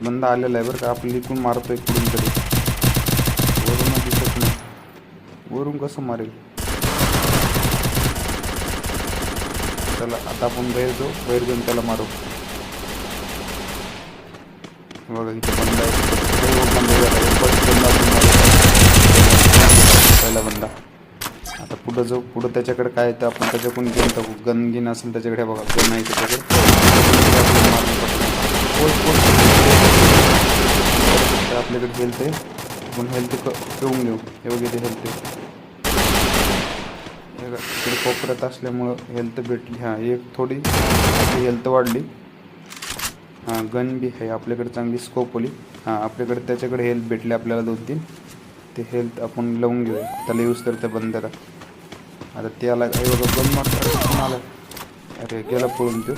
बंदा आलेला आहे बरं का. आपल्याला इथून मारतोय कुठून तरी. वरून दिसत नाही. वरून कसं मारेल. चला आता आपण बाहेर जाऊ. बाहेर जाऊन त्याला मारू. बघा इथे बंदा आहे. पहिला बंदा. आता पुढं जाऊ. पुढं त्याच्याकडे काय येतं आपण त्याच्याकडून घेऊन टाकू. गन गिन असेल त्याच्याकडे. बघा गन आहे त्याच्याकडे. आपल्याकडे हेल्थ आहे. आपण हेल्थ ठेवून घेऊ. हे बघा इथे हेल्थ आहे. इकडे कोपऱ्यात असल्यामुळं हेल्थ भेटली. हां एक थोडी हेल्थ वाढली. हां गन बी आहे आपल्याकडे. चांगली स्कोप होली. हां आपल्याकडे त्याच्याकडे हेल्थ भेटली आपल्याला 2-3. ते हेल्थ आपण लावून घेऊया. त्याला यूज करतं बंदाला. आता त्याला बघा गन मारता आला. अरे गेला पळून तो.